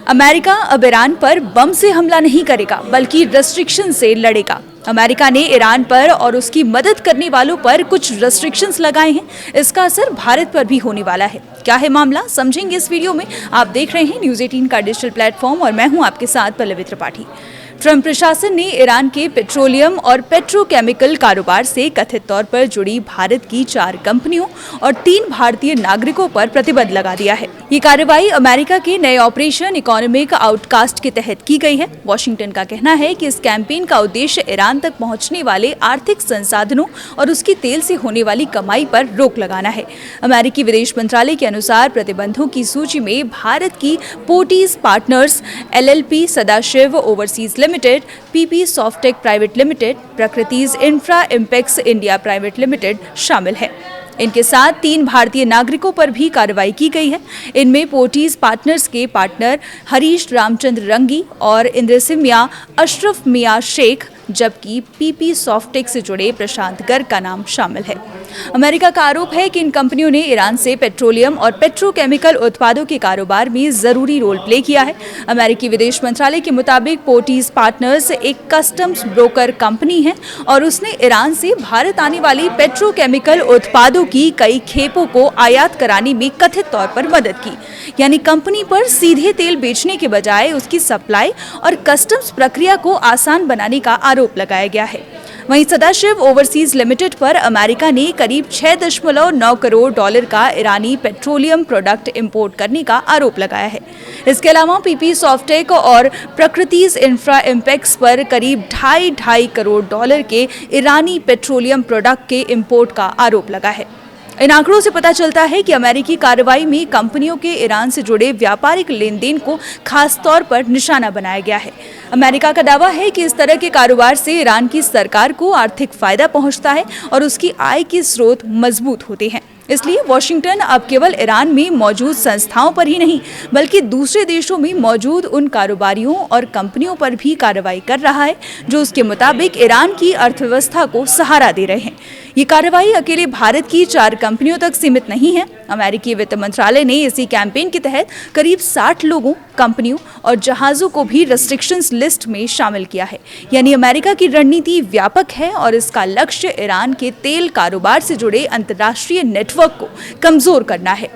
America अब Iran पर बम से हमला नहीं करेगा बल्कि रेस्ट्रिक्शन से लड़ेगा। अमेरिका ने ईरान पर और उसकी मदद करने वालों पर कुछ रेस्ट्रिक्शंस लगाए हैं। इसका असर भारत पर भी होने वाला है। क्या है मामला, समझेंगे इस वीडियो में। आप देख रहे हैं न्यूज़ 18 का डिजिटल प्लेटफॉर्म और मैं हूं आपके साथ पल्लवी त्रिपाठी। ट्रंप प्रशासन ने ईरान के पेट्रोलियम और पेट्रोकेमिकल कारोबार से कथित तौर पर जुड़ी भारत की 4 कंपनियों और 3 भारतीय नागरिकों पर प्रतिबंध लगा दिया है। ये कार्रवाई अमेरिका के नए ऑपरेशन इकोनॉमिक आउटकास्ट के तहत की गई है। वॉशिंगटन का कहना है कि इस कैंपेन का उद्देश्य ईरान तक पहुंचने वाले आर्थिक संसाधनों और उसकी तेल से होने वाली कमाई पर रोक लगाना है। अमेरिकी विदेश मंत्रालय के अनुसार प्रतिबंधों की सूची में भारत की Portis partners LLP, Sadashiv overseas limited, PP Softech private limited, Prakritij infra impex India private limited शामिल है। इनके साथ 3 भारतीय नागरिकों पर भी कार्रवाई की गई है। इनमें पोर्टिस पार्टनर्स के पार्टनर हरीश रामचंद्र रंगी और इंद्रसिंह मियां अशरफ मियां शेख, जबकि PP सॉफ्टेक से जुड़े प्रशांत गर्ग का नाम शामिल है। अमेरिका का आरोप है कि इन कंपनियों ने ईरान से पेट्रोलियम और पेट्रोकेमिकल उत्पादों के कारोबार में जरूरी रोल प्ले किया है। अमेरिकी विदेश मंत्रालय के मुताबिक पोर्टिस पार्टनर्स एक कस्टम्स ब्रोकर कंपनी है और उसने ईरान से भारत आने वाली पेट्रोकेमिकल उत्पादों की कई खेपों को आयात कराने में कथित तौर पर मदद की। यानी कंपनी पर सीधे तेल बेचने के बजाय उसकी सप्लाई और कस्टम्स प्रक्रिया को आसान बनाने का आरोप लगाया गया है। वहीं सदाशिव ओवरसीज लिमिटेड पर अमेरिका ने करीब 6.9 करोड़ डॉलर का ईरानी पेट्रोलियम प्रोडक्ट इंपोर्ट करने का आरोप लगाया है। इसके अलावा PP सॉफ्टेक और प्रकृतिज इंफ्रा इम्पेक्स पर करीब 2.5 करोड़ डॉलर के ईरानी पेट्रोलियम प्रोडक्ट के इंपोर्ट का आरोप लगा है। इन आंकड़ों से पता चलता है कि अमेरिकी कार्रवाई में कंपनियों के ईरान से जुड़े व्यापारिक लेन देन को खास तौर पर निशाना बनाया गया है। अमेरिका का दावा है कि इस तरह के कारोबार से ईरान की सरकार को आर्थिक फायदा पहुंचता है और उसकी आय के स्रोत मजबूत होते हैं। इसलिए वॉशिंगटन अब केवल ईरान में मौजूद संस्थाओं पर ही नहीं बल्कि दूसरे देशों में मौजूद उन कारोबारियों और कंपनियों पर भी कार्रवाई कर रहा है जो उसके मुताबिक ईरान की अर्थव्यवस्था को सहारा दे रहे हैं। ये कार्रवाई अकेले भारत की 4 कंपनियों तक सीमित नहीं है। अमेरिकी वित्त मंत्रालय ने इसी कैंपेन के तहत करीब 60 लोगों, कंपनियों और जहाजों को भी रेस्ट्रिक्शंस लिस्ट में शामिल किया है। यानी अमेरिका की रणनीति व्यापक है और इसका लक्ष्य ईरान के तेल कारोबार से जुड़े अंतर्राष्ट्रीय नेटवर्क को कमजोर करना है।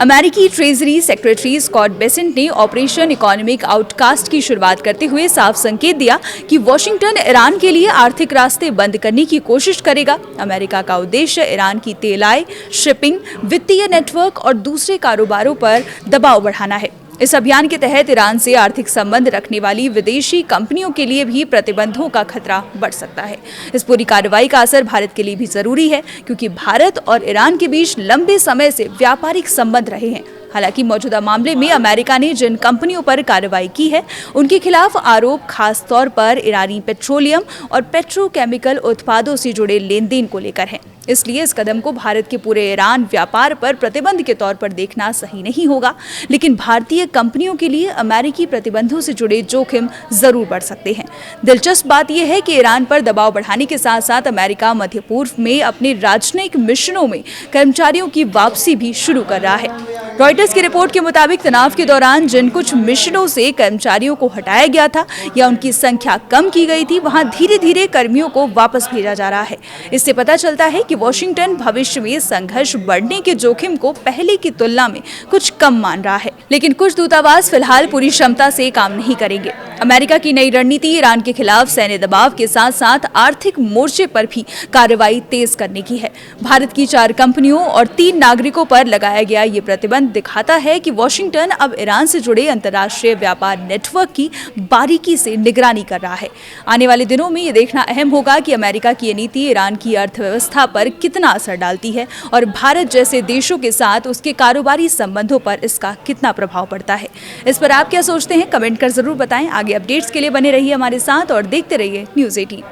अमेरिकी ट्रेजरी सेक्रेटरी स्कॉट बेसेंट ने ऑपरेशन इकोनॉमिक आउटकास्ट की शुरुआत करते हुए साफ संकेत दिया कि वॉशिंगटन ईरान के लिए आर्थिक रास्ते बंद करने की कोशिश करेगा। अमेरिका का उद्देश्य ईरान की तेल आय, शिपिंग, वित्तीय नेटवर्क और दूसरे कारोबारों पर दबाव बढ़ाना है। इस अभियान के तहत ईरान से आर्थिक संबंध रखने वाली विदेशी कंपनियों के लिए भी प्रतिबंधों का खतरा बढ़ सकता है। इस पूरी कार्रवाई का असर भारत के लिए भी जरूरी है क्योंकि भारत और ईरान के बीच लंबे समय से व्यापारिक संबंध रहे हैं। हालांकि मौजूदा मामले में अमेरिका ने जिन कंपनियों पर कार्रवाई की है उनके खिलाफ आरोप खास तौर पर ईरानी पेट्रोलियम और पेट्रोकेमिकल उत्पादों से जुड़े लेन देन को लेकर है। इसलिए इस कदम को भारत के पूरे ईरान व्यापार पर प्रतिबंध के तौर पर देखना सही नहीं होगा, लेकिन भारतीय कंपनियों के लिए अमेरिकी प्रतिबंधों से जुड़े जोखिम जरूर बढ़ सकते हैं। दिलचस्प बात यह है कि ईरान पर दबाव बढ़ाने के साथ साथ अमेरिका मध्य पूर्व में अपने राजनयिक मिशनों में कर्मचारियों की वापसी भी शुरू कर रहा है। रॉयटर्स की रिपोर्ट के मुताबिक तनाव के दौरान जिन कुछ मिशनों से कर्मचारियों को हटाया गया था या उनकी संख्या कम की गई थी, वहां धीरे धीरे कर्मियों को वापस भेजा जा रहा है। इससे पता चलता है कि वॉशिंगटन भविष्य में संघर्ष बढ़ने के जोखिम को पहले की तुलना में कुछ कम मान रहा है, लेकिन कुछ दूतावास फिलहाल पूरी क्षमता से काम नहीं करेंगे। अमेरिका की नई रणनीति ईरान के खिलाफ सैन्य दबाव के साथ साथ आर्थिक मोर्चे पर भी कार्रवाई तेज करने की है। भारत की 4 कंपनियों और 3 नागरिकों पर लगाया गया ये प्रतिबंध दिखाता है कि वॉशिंगटन अब ईरान से जुड़े अंतर्राष्ट्रीय व्यापार नेटवर्क की बारीकी से निगरानी कर रहा है। आने वाले दिनों में ये देखना अहम होगा कि अमेरिका की ये नीति ईरान की अर्थव्यवस्था पर कितना असर डालती है और भारत जैसे देशों के साथ उसके कारोबारी संबंधों पर इसका कितना प्रभाव पड़ता है। इस पर आप क्या सोचते हैं, कमेंट कर जरूर बताएं। आगे अपडेट्स के लिए बने रहिए हमारे साथ और देखते रहिए न्यूज़ 18।